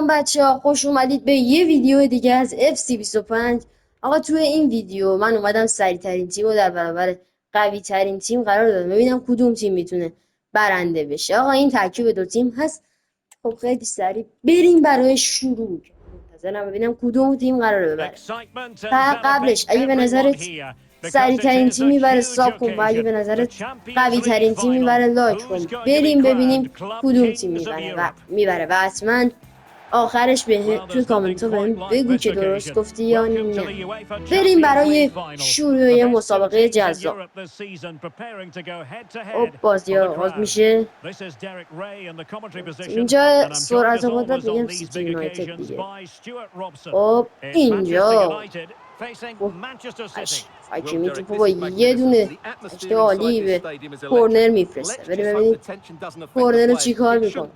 سلام بچه ها، خوش اومدید به یه ویدیو دیگه از FC25. آقا توی این ویدیو من اومدم سریع ترین تیم رو در برابر قوی ترین تیم قرار دادم ببینم کدوم تیم میتونه برنده بشه. آقا این ترکیب دو تیم هست. خب خیلی سریع بریم برای شروع. منتظرم ببینم کدوم تیم قراره ببره. قبلش اگه به نظرت سریع ترین تیم میبره ساب کن و اگه به نظرت قوی ترین تیم میبره لایک کن. بریم ببینیم کدوم تیم میبره و حتما آخرش توی کامنت ها بهم بگو که درست گفتی یا نه. بریم برای شروع مسابقه جذاب. بازی آغاز میشه. اینجا سرعت قدرت میگم سیتی یونایتد دیگه. اینجا حکیمی توپو با یه دونه اشته عالی به کورنر میفرسته. بریم ببینیم کورنر رو چی کار میکنه.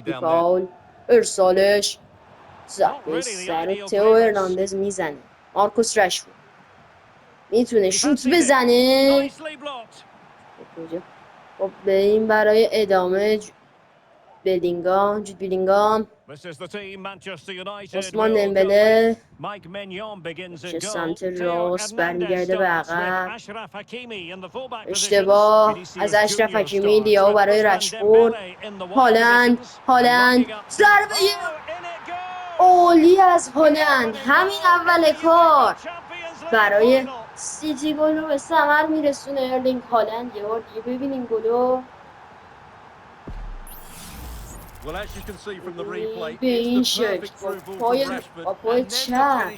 دیپاول ارسالش ضربه سر تئو هرناندز میزنه. مارکوس رشفورد میتونه شوت بزنه. خب بریم برای ادامه. جود بلینگام عثمان دمبله چه سمت راست برمیگرده به عقب. اشتباه از اشرف حکیمی. لیاو برای رشفورد. هالند ضربه عالی از هالند. همین اول کار برای سیتی گل رو به ثمر میرسونه. ارلینگ هالند یه بار دیگه ببینیم گلو. به این شکل پای چپ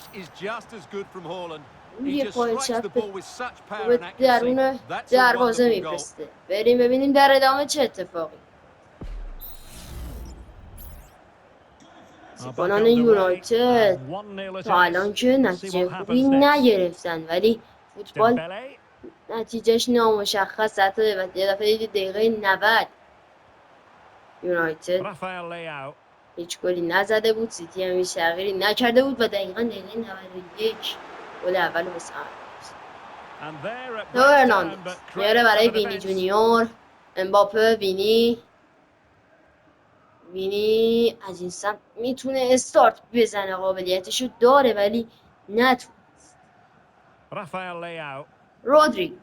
یه پای چپ به درون دروازه میفرسته. بریم ببینیم در ادامه چه اتفاقی. بازیکنان یونایتد تا الان که نتیجه خوبی نگرفتن ولی فوتبال نتیجهش نامشخص. حتی یه دفعه دقیقه 90 یونایتد هیچ گلی نزده بود، سیتی هم هیچ تغییری نکرده بود و دقیقه 91 گل اول رو به ثمر رسوند. تئو هرناندز میاره برای وینی جونیور. امباپه. وینی از این سمت میتونه استارت بزنه، قابلیتشو داره ولی نتونست. رودریگو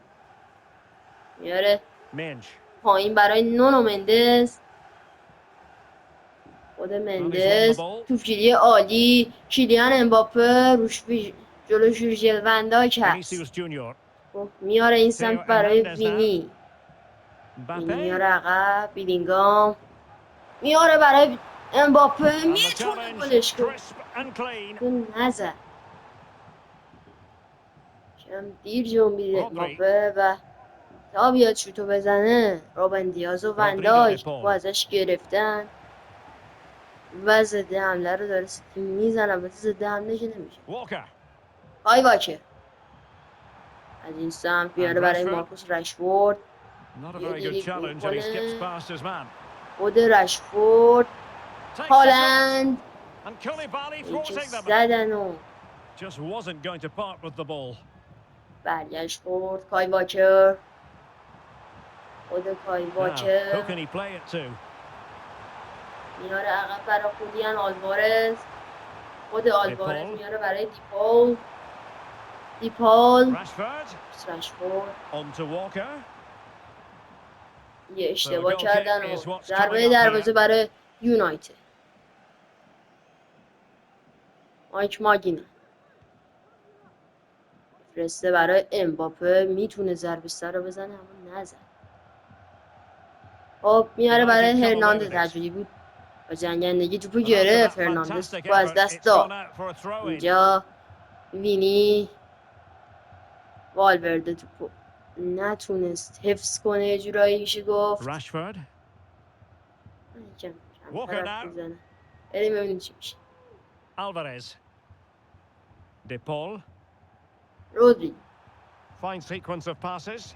میاره پایین برای نونو مندز. خود مندز توپگیری عالی. کیلیان امباپه جلوش ویرجیل ون دایک هست. میاره این سمت برای وینی میاره عقب. بیلینگام میاره برای امباپه. میتونه گلش کنه. نزد. کم دیر جنبید امباپه و تا بیاد شوتو بزنه روبن دیاز و ون دایک با ازش گرفتن و ضد حمله رو داره سیتی میزنه. و ضد حمله که نمیشه. های واکر از این سمت بیاره برای مارکوس رشفورد. یه دیریک میکنه خود رشفورد. هالند که زدن و برگشت خورد. کای واکر. خود کای واکر میاره عقب برای خولیان آلوارز. خود آلوارز میاره برای دیپال. رشفورد یه اشتباه کردن و ضربه دروازه برای یونایتد. مایک ماگینا فرسته برای امباپه. میتونه ضربه سر رو بزنه اما نزد. خب میاره برای هرناندز. تجربی بود با جنگندگی توپو گرفت. هرناندز توپو از دست داد. اینجا وینی والورده توپو نتونست حفظ کنه. یه جورایی میشه گفت. کم طرف میزنه. بریم ببینیم چی میشه. Alvarez. De Paul. رودری. Fine sequence of passes.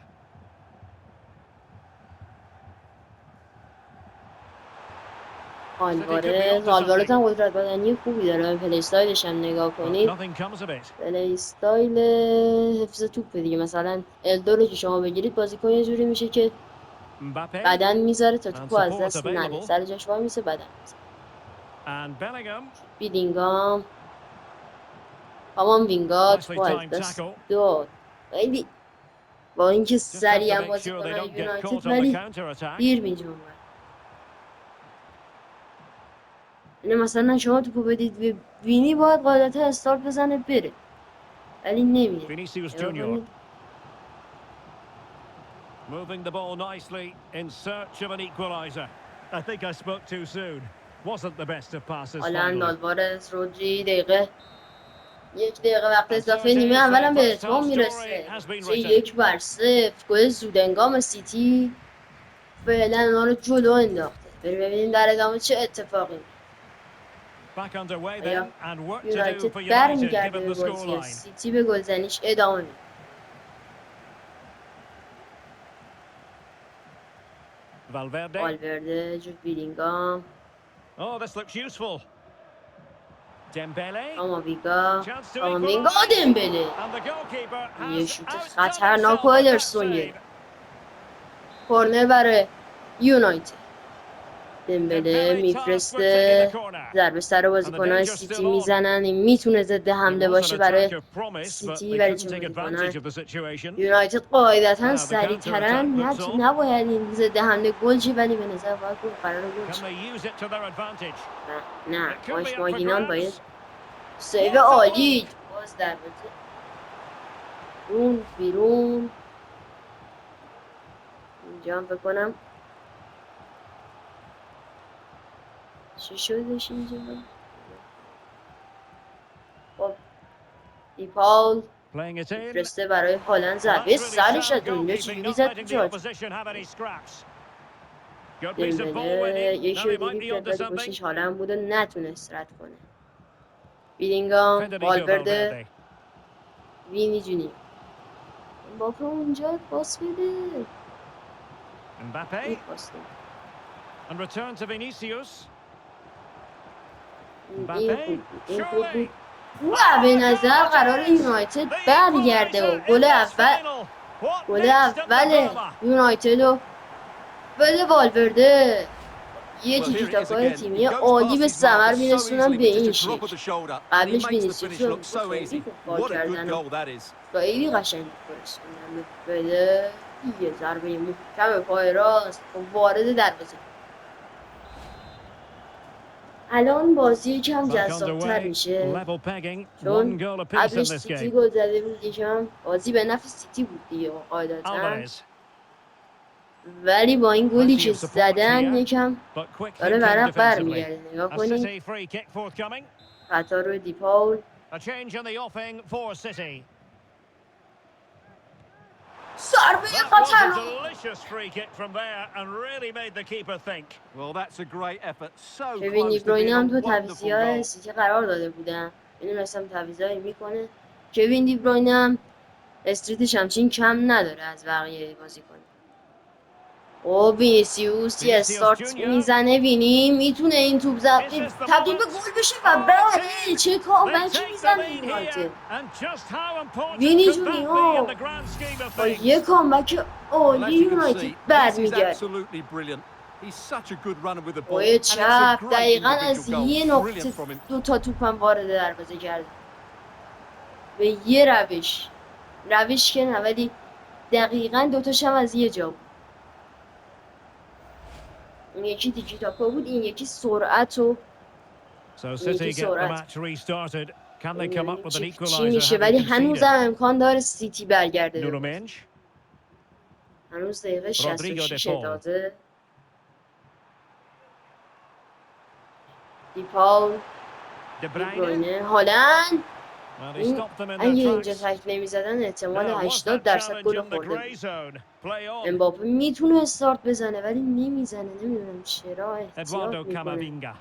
آلوارز هم قدرت بدنی خوبی داره. پلی استایلش هم نگاه کنید. پلی استایل حفظ توپ دیگه. مثلا الدو رو که شما بگیرید بازیکن یه جوری میشه که بدن میذاره تا توپو از دست نده. سر جاش وای میسه بدن میذاره. And Bellingham. بیلینگام هامان وینگارد Nicely با از timed دست tackle. داد. خیلی با اینکه Just have to سریع هم make بازی sure they کنن don't get یونایتد caught on the ولی counter attack. دیر میجون. اینه مثلا شما توپو بدید به وینی باید قاعدتا استارت بزنه بره ولی نمیره. Vinicius نگاه Junior. کنید. Moving the ball nicely in search of an equaliser. I think I spoke too soon. Wasn't the best of passes هالند، finally. آلوارز، رودری دقیقه 1 دقیقه وقت And so اضافه it نیمه is, اولم the به first اتمام half story میرسه. has been چه written. 1-0 گل زودهنگام سیتی فعلا ما رو جلو انداخته. بریم ببینیم در ادامه چه اتفاقی. Back underway آیا then, and work to do یونایتد for United برمیگرده given به the بازی، scoreline. سیتی به گلزنیش ادامه میده. Valverde. آلورده، جود بیلینگام، Oh, this looks useful. Dembele. کاماویگا، Chance to کاماوینگا، equalise. دمبله. And the goalkeeper یه has شوت outdone خطرناک himself و with that ادرسون save. گرفت. کورنر برای یونایتد. دمبله Dembele tasked with taking the میفرسته corner. ضربه سر And the بازیکن‌های danger's سیتی still on. میزنن. این میتونه ضد It حمله was an باشه attack برای of promise, but سیتی they برای couldn't چه take بازی advantage کنن. of the situation. یونایتد قاعدتا Now the سریع‌ترن، counter-attack looks on. نباید این ضد حمله گل شه ولی به نظر باید گل قرار گل Can شه. they use it to their advantage? نه It could be باش up for ماگینان باید grabs. سیو عالی. باز دروازه بیرون بیرون. اینجا هم بکنم چی شدش اینجا. خب دیپال Playing it in. میفرسته برای هالند. Well, ضربه that's really سرش از sound اونجا goalkeeping, چجوری not زد تو letting the جاج. opposition have any scraps. Good piece of ball دمبله winning. Now یکی رو they might دیدی be کرد onto ولی something. پشتش هالند بود و نتونست رد کنه. بیلینگام، Federico والورده، Valverde. وینی جونی. باکو اونجا پاس بده. Mbappe. پاس بده. And return to Vinicius. این Mbappe. خوب بود. این خوب بود. Surely. و Oh, به and نظر now قرار it is. یونایتد The برگرده و equaliser in گل this اول. final. What گل next in the اول drama? یونایتد و بده والورده. یه Well, تیکی here it is تاکای again. He تیمی goes عالی past به his marker ثمر so میرسونن easily به with just این a drop of شکل. the shoulder, and he قبلش makes the وینیسیوس finish رو look so خیلی easy. خوب کار What a good کردن و goal that is. خیلی قشنگ برسوندن. بده یه ضربه محکم پای راست وارد دروازه. الان بازی کم Back جذاب‌تر underway. میشه Level pegging. One چون goal apiece in قبلش this سیتی game. گل زده بود. یکم بازی به نفع سیتی بود دیگه قاعدتاً. Alvarez. ولی با این گلی Plenty که of support زدن here, یکم but quick داره thinking ورق defensively. برمیگرده. نگاه A کنید City free kick forthcoming. خطا روی دیپاول. A change in the offing for City. ضربه That was a خطرناک. delicious free kick from there and really made the keeper think. Well, that's a great effort. So کوین دی close to بروینه being a هم تو wonderful تعویضی‌های goal. سیتی قرار داده بودن. میدونستم تعویضایی میکنه. کوین دی بروینه هم استریتش همچین کم نداره از بقیه بازیکن. او وینیسیوس یه Vinicius استارت Junior. میزنه. وینی میتونه این توپ Is this the تبدیل به moment? گل بشه و Oh, it بله is! چه They کامبکی take the میزنه lead here. یونایتد. And just how important وینی could that be in جونیور the grand scheme of با یه things? کامبک Well, عالی as you can یونایتد see, this is برمیگرده. absolutely brilliant. He's such a good runner with the ball, پای and it's a چپ great دقیقا individual از goal. یه Brilliant نقطه from him. 2 توپم وارد دروازه کرده به یه روش که نه ولی دقیقا 2 هم از یه جا بود. اون یکی تیکی تاکا بود، این یکی سرعت و So این یکی City get the سرعت. match restarted. Can they come up with an چی equaliser میشه having ولی conceded? هنوزم امکان داره سیتی برگرده به Nuno بازی. Mendes. هنوز دقیقه Rodrigo de 66 Paul. تازه. دیپاول، De دی Bruyne. بروینه، هالند. Well, they این stopped them in their اگه اینجا tracks. تک نمیزدن احتمال Now, was that 80% challenge گل in the خورده بود. grey zone? Play on. امباپه میتونه استارت بزنه ولی نمیزنه. نمیدونم چرا احتیاط Eduardo میکنه. Camavinga.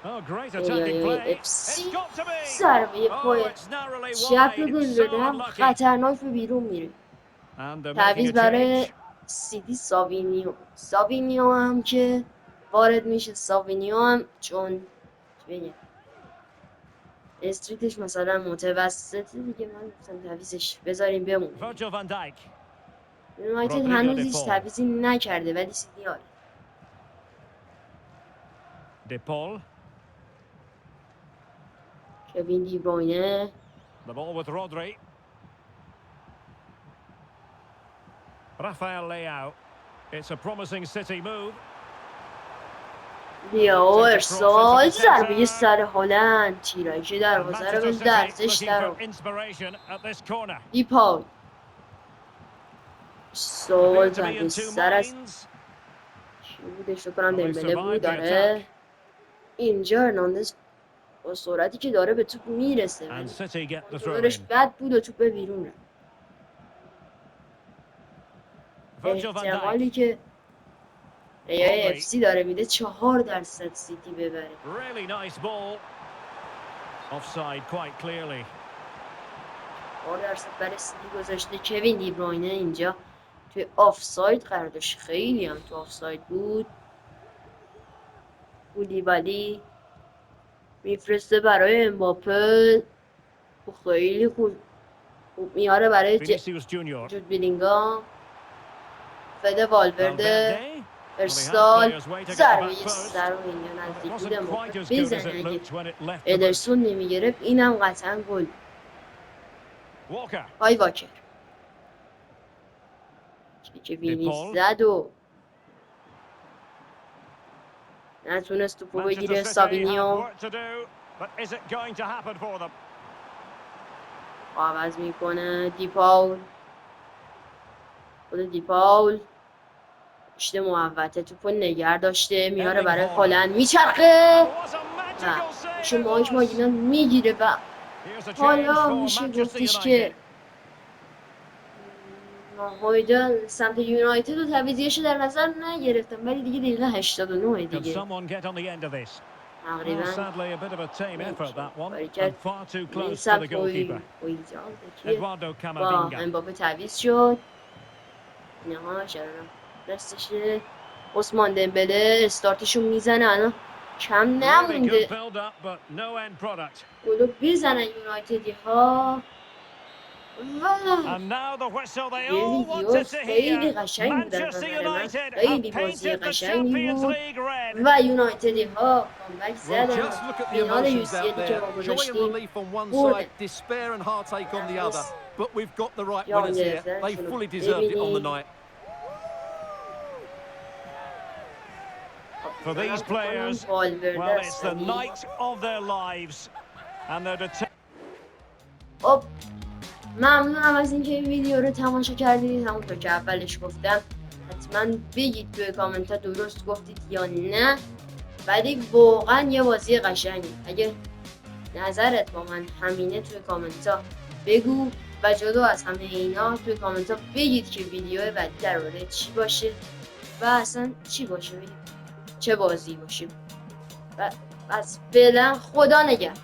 Oh, great ای attacking play. اف It's سی got to be. ضربه Oh, پای it's narrowly چپ wide. گل So زدم unlucky. خطرناک به بیرون میره. And they're making تعویض a برای change. سیتی ساوینیو هم که وارد میشه. ساوینیو هم چون بگم استریتش مثلا متوسطه دیگه من گفتم تعویزش بذاریم بمونه. Virgil van Dijk. یونایتد Rodrigo هنوز de هیچ Paul. تعویزی نکرده ولی سیتی آره. De Paul. کوین دی بروینه The ball with Rodri. Rafael Leao. It's a promising City move. بیا و ارسال ضربه سر هالند تیرایش And دروازه رو به Manchester City درزش looking در for inspiration at this corner. دیپاول سال Appear to be ضربه in two سر از minds. چی بودش فکر کنم Well, they دمبله بود survived the داره attack. اینجا هرناندز با سرعتی که داره به توپ میرسه And City get the throw کنترلش in. بد بود و توپ بیرون رفت Virgil van احتمالی Dijk. که ای Rodri. اف سی داره میده 4% سیتی ببره Really nice ball. Offside quite clearly. 4% برای سیتی گذاشته کوین دی بروینه اینجا توی آفساید قرار داشت خیلی هم تو آفساید بود کولیبالی میفرسته برای امباپه خیلی خوب میاره برای Vinicius Junior. جود بیلینگام فده والورده Valverde. ارسال players waiting at the ضربه back post. سر و اینجا Well, it نزدیک بود wasn't quite امباپه as good as بزنه it اگه looked when it left the boot. ادرسون نمیگرفت اینم قطعا گل Walker. های واکر که وینی پول. زد و نتونست توپو بگیره Manchester City have سابینیو work to do, but is it going to happen for them? عوض میکنه دیپاول خود دیپاول پشت محوطه توپو نگر داشته میاره برای Erling Haaland. هالند میچرخه It was a و magical میشه save it مایک was. ماگینا میگیره و Here's a change حالا for میشه Manchester گفتش که United. هایدا سمت یونایتد و تعویضیش در نظر نگرفتم ولی دیگه دقیقه 89 Can دیگه someone get on the end of this? Well, تقریبا sadly, a bit of a tame effort that one, کاری and کرد far too این close to the سمت goalkeeper. که Eduardo با Camavinga. امباپه تعویض شد اینها شرارم دستشه عثمان دمبله استارتشو میزنه الان کم Really نمونده good build-up, but no end product. گلو بزنن یونایتدی ها و And now the whistle they یه all ویدیو wanted to خیلی hear. قشنگ بود از Manchester نظر من United خیلی have بازی painted the قشنگی Champions بود League red. و یونایتدی ها کامبک Well, زدن just look at the فینال emotions out UCL که there. ما Joy and گذاشتیم relief on one بردن side, despair and heartache on the other. But we've got the right جام winners here. گرفتن They شروع fully deserved it on the ببینید night. For these players, well, it's the night of their lives. And they're determined. خب ممنونم از اینکه این ویدیو رو تماشا کردید همونطور که اولش گفتم حتما بگید توی کامنت ها درست گفتید یا نه ولی واقعا یه بازی قشنگی اگه نظرت با من همینه توی کامنت ها بگو و جدا از همه اینا توی کامنت ها بگید که ویدیو بعدی درباره چی باشه و اصلا چی باشه چه بازی باشه و از فعلا خدا نگهدار.